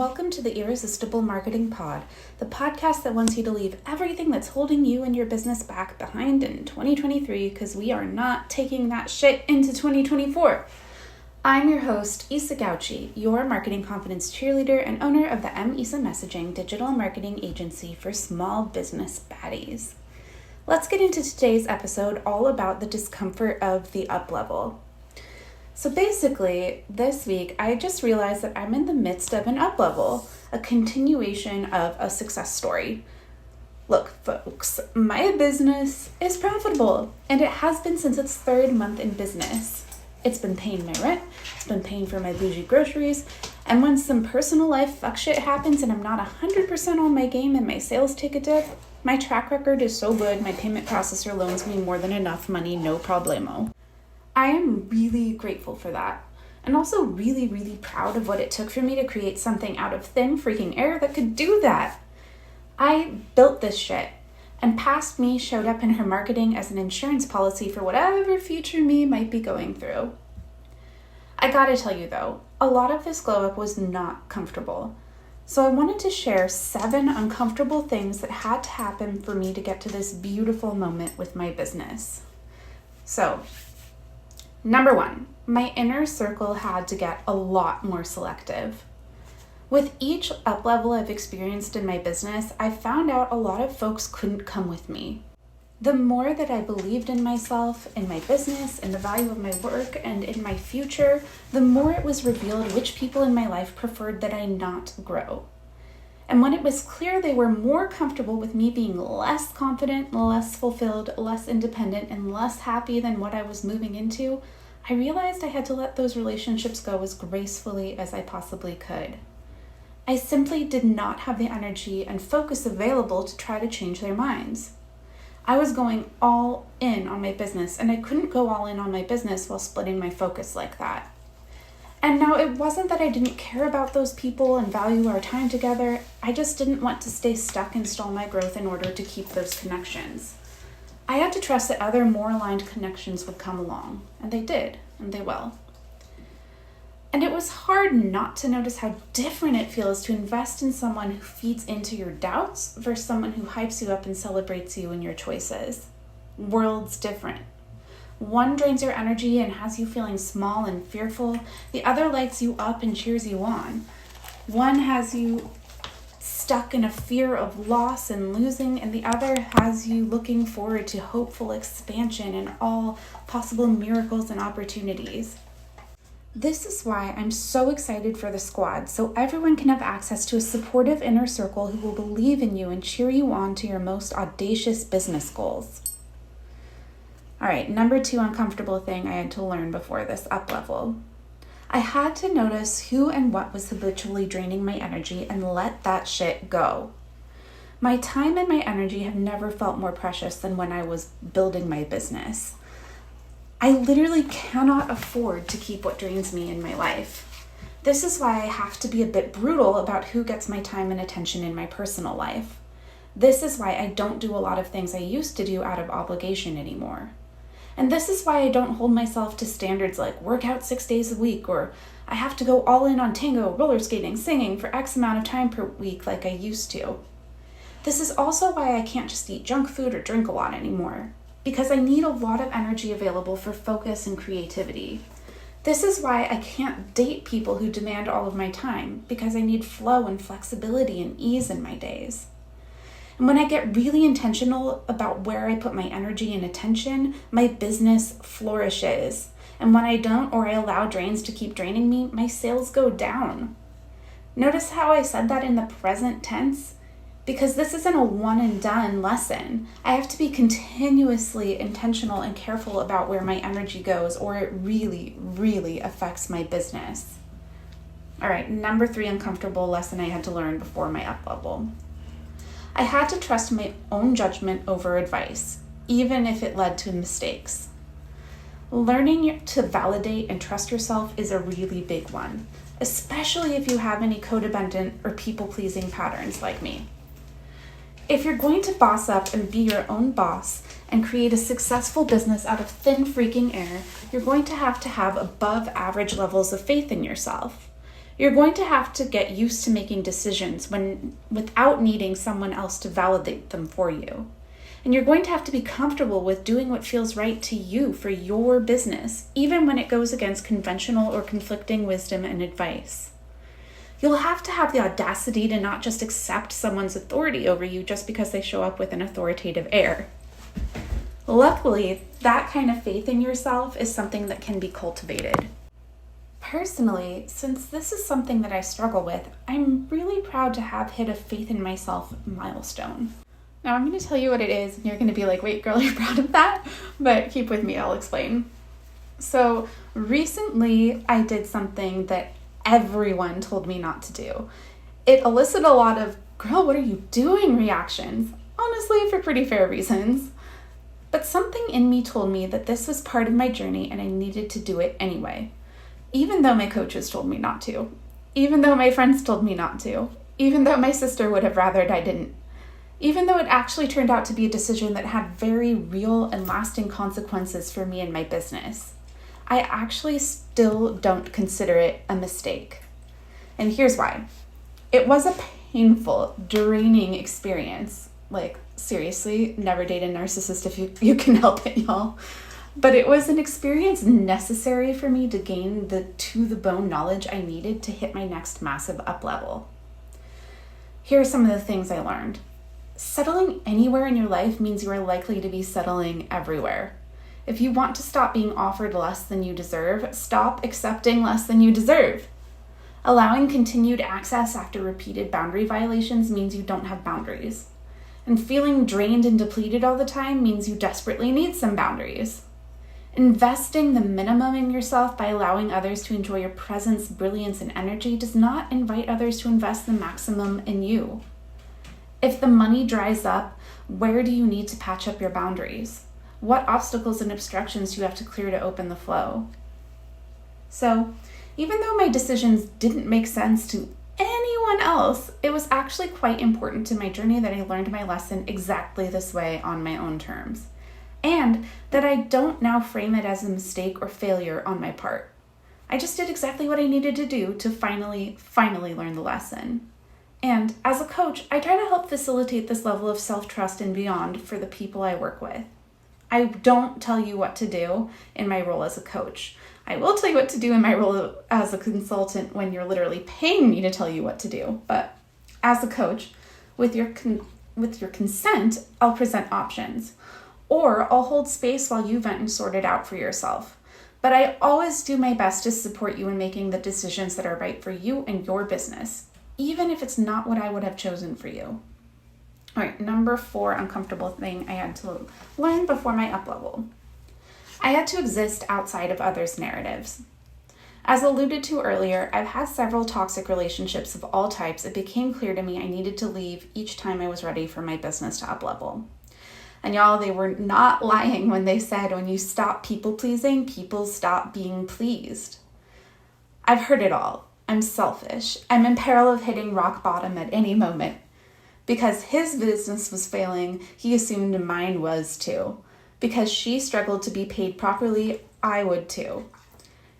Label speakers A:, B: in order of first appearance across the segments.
A: welcome to the Irresistible Marketing Pod, the podcast that wants you to leave everything that's holding you and your business back behind in 2023 because we are not taking that shit into 2024. I'm your host, Isa Gauchi, your marketing confidence cheerleader and owner of the Isa Messaging digital marketing agency for small business baddies. Let's get into today's episode all about the discomfort of the uplevel. So basically, this week, I just realized that I'm in the midst of an uplevel, a continuation of a success story. Look, folks, my business is profitable, and it has been since its third month in business. It's been paying my rent, it's been paying for my bougie groceries, and when some personal life fuck shit happens and I'm not 100% on my game and my sales take a dip, my track record is so good, my payment processor loans me more than enough money, no problemo. I am really grateful for that, and also really, really proud of what it took for me to create something out of thin freaking air that could do that. I built this shit, and past me showed up in her marketing as an insurance policy for whatever future me might be going through. I gotta tell you though, a lot of this glow up was not comfortable. So I wanted to share 7 uncomfortable things that had to happen for me to get to this beautiful moment with my business. So, number 1, my inner circle had to get a lot more selective. With each up-level I've experienced in my business, I found out a lot of folks couldn't come with me. The more that I believed in myself, in my business, in the value of my work, and in my future, the more it was revealed which people in my life preferred that I not grow. And when it was clear they were more comfortable with me being less confident, less fulfilled, less independent, and less happy than what I was moving into, I realized I had to let those relationships go as gracefully as I possibly could. I simply did not have the energy and focus available to try to change their minds. I was going all in on my business, and I couldn't go all in on my business while splitting my focus like that. And now it wasn't that I didn't care about those people and value our time together. I just didn't want to stay stuck and stall my growth in order to keep those connections. I had to trust that other more aligned connections would come along, and they did, and they will. And it was hard not to notice how different it feels to invest in someone who feeds into your doubts versus someone who hypes you up and celebrates you and your choices. Worlds different. One drains your energy and has you feeling small and fearful. The other lights you up and cheers you on. One has you stuck in a fear of loss and losing, and the other has you looking forward to hopeful expansion and all possible miracles and opportunities. This is why I'm so excited for the squad, so everyone can have access to a supportive inner circle who will believe in you and cheer you on to your most audacious business goals. All right, number 2 uncomfortable thing I had to learn before this up level. I had to notice who and what was habitually draining my energy and let that shit go. My time and my energy have never felt more precious than when I was building my business. I literally cannot afford to keep what drains me in my life. This is why I have to be a bit brutal about who gets my time and attention in my personal life. This is why I don't do a lot of things I used to do out of obligation anymore. And this is why I don't hold myself to standards like work out 6 days a week, or I have to go all in on tango, roller skating, singing for X amount of time per week like I used to. This is also why I can't just eat junk food or drink a lot anymore, because I need a lot of energy available for focus and creativity. This is why I can't date people who demand all of my time, because I need flow and flexibility and ease in my days. And when I get really intentional about where I put my energy and attention, my business flourishes. And when I don't, or I allow drains to keep draining me, my sales go down. Notice how I said that in the present tense? Because this isn't a one and done lesson. I have to be continuously intentional and careful about where my energy goes, or it really, really affects my business. All right, number 3 uncomfortable lesson I had to learn before my up level. I had to trust my own judgment over advice, even if it led to mistakes. Learning to validate and trust yourself is a really big one, especially if you have any codependent or people-pleasing patterns like me. If you're going to boss up and be your own boss and create a successful business out of thin freaking air, you're going to have above average levels of faith in yourself. You're going to have to get used to making decisions without needing someone else to validate them for you. And you're going to have to be comfortable with doing what feels right to you for your business, even when it goes against conventional or conflicting wisdom and advice. You'll have to have the audacity to not just accept someone's authority over you just because they show up with an authoritative air. Luckily, that kind of faith in yourself is something that can be cultivated. Personally, since this is something that I struggle with, I'm really proud to have hit a faith in myself milestone. Now I'm going to tell you what it is, and you're going to be like, wait, girl, you're proud of that? But keep with me, I'll explain. So recently, I did something that everyone told me not to do. It elicited a lot of, girl, what are you doing reactions, honestly, for pretty fair reasons. But something in me told me that this was part of my journey and I needed to do it anyway. Even though my coaches told me not to. Even though my friends told me not to. Even though my sister would have rathered I didn't. Even though it actually turned out to be a decision that had very real and lasting consequences for me and my business. I actually still don't consider it a mistake. And here's why. It was a painful, draining experience. Like, seriously, never date a narcissist if you can help it, y'all. But it was an experience necessary for me to gain the to-the-bone knowledge I needed to hit my next massive up level. Here are some of the things I learned. Settling anywhere in your life means you are likely to be settling everywhere. If you want to stop being offered less than you deserve, stop accepting less than you deserve. Allowing continued access after repeated boundary violations means you don't have boundaries. And feeling drained and depleted all the time means you desperately need some boundaries. Investing the minimum in yourself by allowing others to enjoy your presence, brilliance, and energy does not invite others to invest the maximum in you. If the money dries up, where do you need to patch up your boundaries? What obstacles and obstructions do you have to clear to open the flow? So, even though my decisions didn't make sense to anyone else, it was actually quite important to my journey that I learned my lesson exactly this way on my own terms. And that I don't now frame it as a mistake or failure on my part. I just did exactly what I needed to do to finally learn the lesson. And as a coach, I try to help facilitate this level of self-trust and beyond for the people I work with. I don't tell you what to do in my role as a coach. I will tell you what to do in my role as a consultant when you're literally paying me to tell you what to do. But as a coach, with your consent, I'll present options. Or I'll hold space while you vent and sort it out for yourself. But I always do my best to support you in making the decisions that are right for you and your business, even if it's not what I would have chosen for you. All right, number 4 uncomfortable thing I had to learn before my up level. I had to exist outside of others' narratives. As alluded to earlier, I've had several toxic relationships of all types. It became clear to me I needed to leave each time I was ready for my business to up level. And y'all, they were not lying when they said when you stop people pleasing, people stop being pleased. I've heard it all. I'm selfish. I'm in peril of hitting rock bottom at any moment. Because his business was failing, he assumed mine was too. Because she struggled to be paid properly, I would too.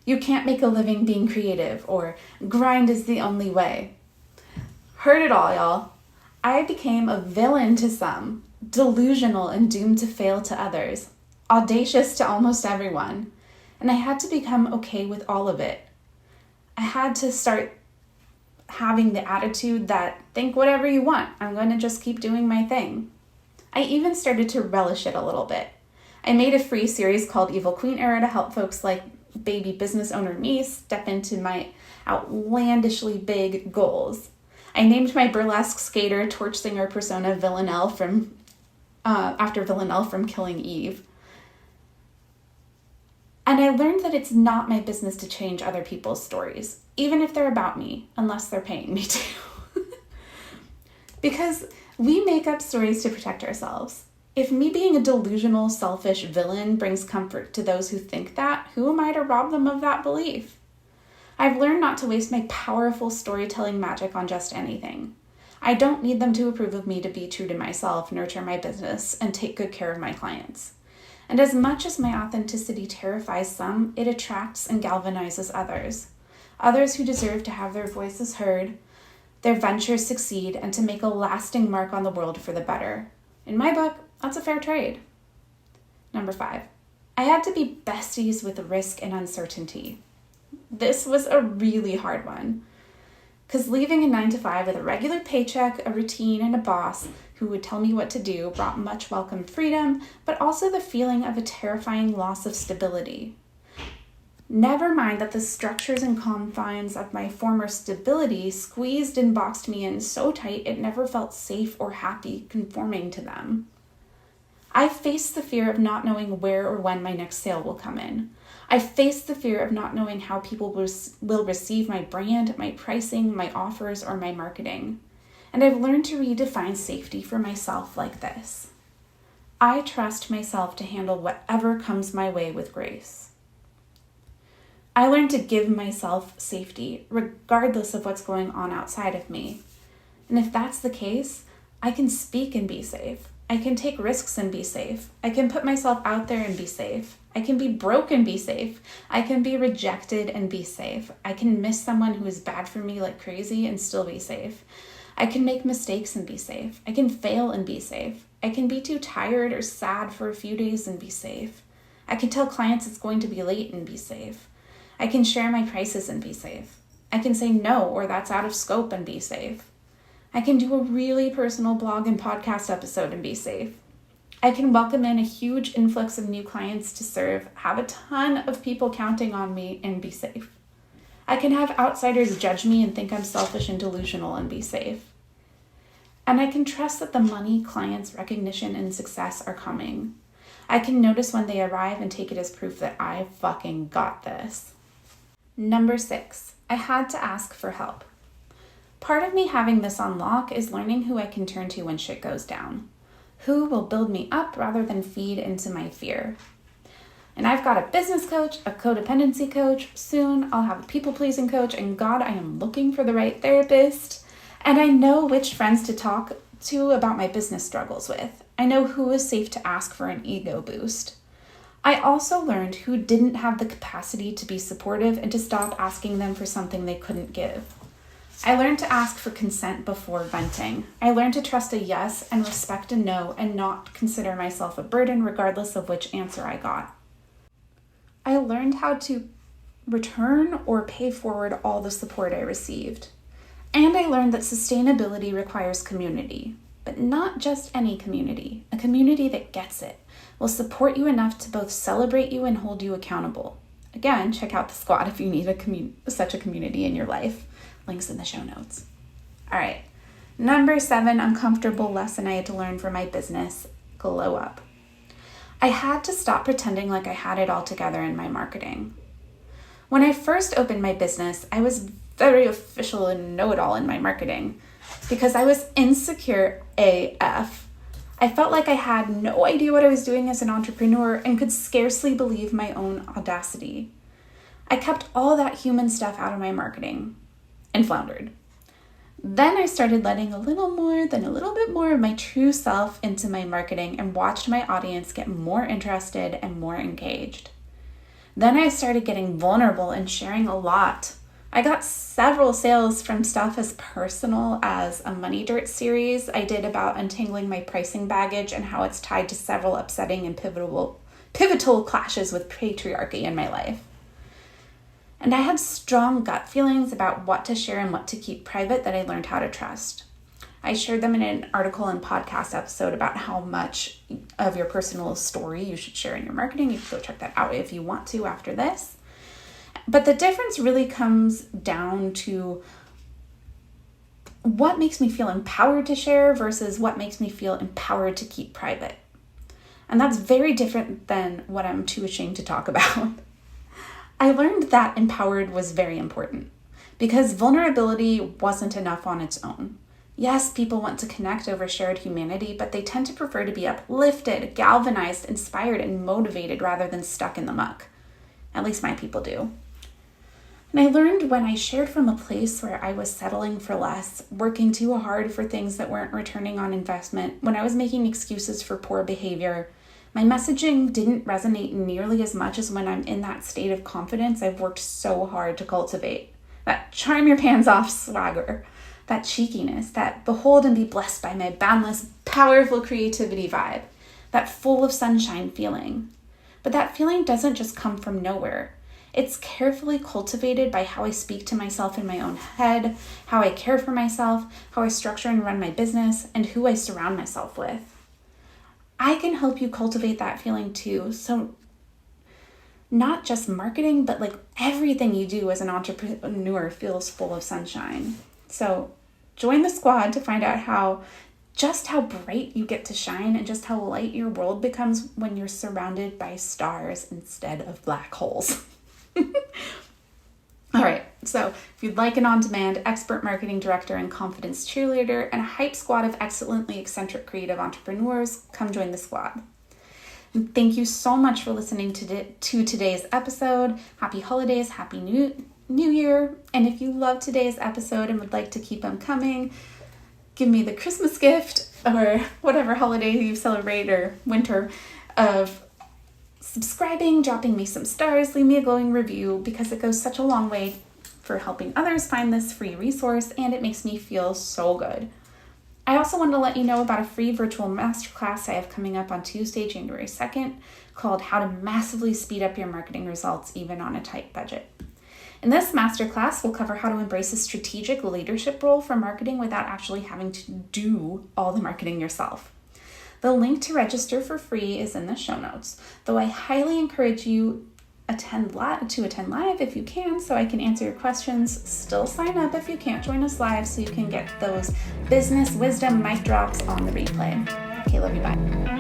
A: You can't make a living being creative, or grind is the only way. Heard it all, y'all. I became a villain to some, delusional and doomed to fail to others, audacious to almost everyone. And I had to become okay with all of it. I had to start having the attitude that, think whatever you want, I'm going to just keep doing my thing. I even started to relish it a little bit. I made a free series called Evil Queen Era to help folks like baby business owner me step into my outlandishly big goals. I named my burlesque skater torch singer persona Villanelle after Villanelle from Killing Eve. And I learned that it's not my business to change other people's stories, even if they're about me, unless they're paying me to. Because we make up stories to protect ourselves. If me being a delusional, selfish villain brings comfort to those who think that, who am I to rob them of that belief? I've learned not to waste my powerful storytelling magic on just anything. I don't need them to approve of me to be true to myself, nurture my business, and take good care of my clients. And as much as my authenticity terrifies some, it attracts and galvanizes others. others who deserve to have their voices heard, their ventures succeed, and to make a lasting mark on the world for the better. In my book, that's a fair trade. Number 5, I had to be besties with risk and uncertainty. This was a really hard one, because leaving a 9-to-5 with a regular paycheck, a routine, and a boss who would tell me what to do brought much welcome freedom, but also the feeling of a terrifying loss of stability. Never mind that the structures and confines of my former stability squeezed and boxed me in so tight it never felt safe or happy conforming to them. I faced the fear of not knowing where or when my next sale will come in. I faced the fear of not knowing how people will receive my brand, my pricing, my offers, or my marketing. And I've learned to redefine safety for myself like this. I trust myself to handle whatever comes my way with grace. I learned to give myself safety, regardless of what's going on outside of me. And if that's the case, I can speak and be safe. I can take risks and be safe. I can put myself out there and be safe. I can be broke and be safe. I can be rejected and be safe. I can miss someone who is bad for me like crazy and still be safe. I can make mistakes and be safe. I can fail and be safe. I can be too tired or sad for a few days and be safe. I can tell clients it's going to be late and be safe. I can share my prices and be safe. I can say no or that's out of scope and be safe. I can do a really personal blog and podcast episode and be safe. I can welcome in a huge influx of new clients to serve, have a ton of people counting on me, and be safe. I can have outsiders judge me and think I'm selfish and delusional and be safe. And I can trust that the money, clients, recognition, and success are coming. I can notice when they arrive and take it as proof that I fucking got this. Number 6, I had to ask for help. Part of me having this on lock is learning who I can turn to when shit goes down. Who will build me up rather than feed into my fear. And I've got a business coach, a codependency coach. Soon I'll have a people-pleasing coach, and God, I am looking for the right therapist. And I know which friends to talk to about my business struggles with. I know who is safe to ask for an ego boost. I also learned who didn't have the capacity to be supportive and to stop asking them for something they couldn't give. I learned to ask for consent before venting. I learned to trust a yes and respect a no and not consider myself a burden regardless of which answer I got. I learned how to return or pay forward all the support I received. And I learned that sustainability requires community, but not just any community, a community that gets it, will support you enough to both celebrate you and hold you accountable. Again, check out the squad if you need such a community in your life. Links in the show notes. All right, number 7 uncomfortable lesson I had to learn for my business, glow up. I had to stop pretending like I had it all together in my marketing. When I first opened my business, I was very official and know-it-all in my marketing because I was insecure AF. I felt like I had no idea what I was doing as an entrepreneur and could scarcely believe my own audacity. I kept all that human stuff out of my marketing and floundered. Then I started letting a little bit more of my true self into my marketing and watched my audience get more interested and more engaged. Then I started getting vulnerable and sharing a lot. I got several sales from stuff as personal as a Money Dirt series I did about untangling my pricing baggage and how it's tied to several upsetting and pivotal clashes with patriarchy in my life. And I had strong gut feelings about what to share and what to keep private that I learned how to trust. I shared them in an article and podcast episode about how much of your personal story you should share in your marketing. You can go check that out if you want to after this. But the difference really comes down to what makes me feel empowered to share versus what makes me feel empowered to keep private. And that's very different than what I'm too ashamed to talk about. I learned that empowered was very important because vulnerability wasn't enough on its own. Yes, people want to connect over shared humanity, but they tend to prefer to be uplifted, galvanized, inspired, and motivated rather than stuck in the muck. At least my people do. And I learned when I shared from a place where I was settling for less, working too hard for things that weren't returning on investment, when I was making excuses for poor behavior, my messaging didn't resonate nearly as much as when I'm in that state of confidence I've worked so hard to cultivate. that charm your pants off swagger, that cheekiness, that behold and be blessed by my boundless, powerful creativity vibe, that full of sunshine feeling. But that feeling doesn't just come from nowhere. It's carefully cultivated by how I speak to myself in my own head, how I care for myself, how I structure and run my business, and who I surround myself with. I can help you cultivate that feeling too. So not just marketing, but like everything you do as an entrepreneur feels full of sunshine. So join the squad to find out how bright you get to shine and just how light your world becomes when you're surrounded by stars instead of black holes. All right, so if you'd like an on-demand expert marketing director and confidence cheerleader and a hype squad of excellently eccentric creative entrepreneurs, come join the squad. And thank you so much for listening to today's episode. Happy holidays, happy new year. And if you love today's episode and would like to keep them coming, give me the Christmas gift or whatever holiday you celebrate or winter of subscribing, dropping me some stars, leave me a glowing review because it goes such a long way for helping others find this free resource and it makes me feel so good. I also want to let you know about a free virtual masterclass I have coming up on Tuesday, January 2nd, called How to Massively Speed Up Your Marketing Results Even on a Tight Budget. In this masterclass, we'll cover how to embrace a strategic leadership role for marketing without actually having to do all the marketing yourself. The link to register for free is in the show notes, though I highly encourage you to attend live if you can so I can answer your questions. Still sign up if you can't join us live so you can get those business wisdom mic drops on the replay. Okay, love you, bye.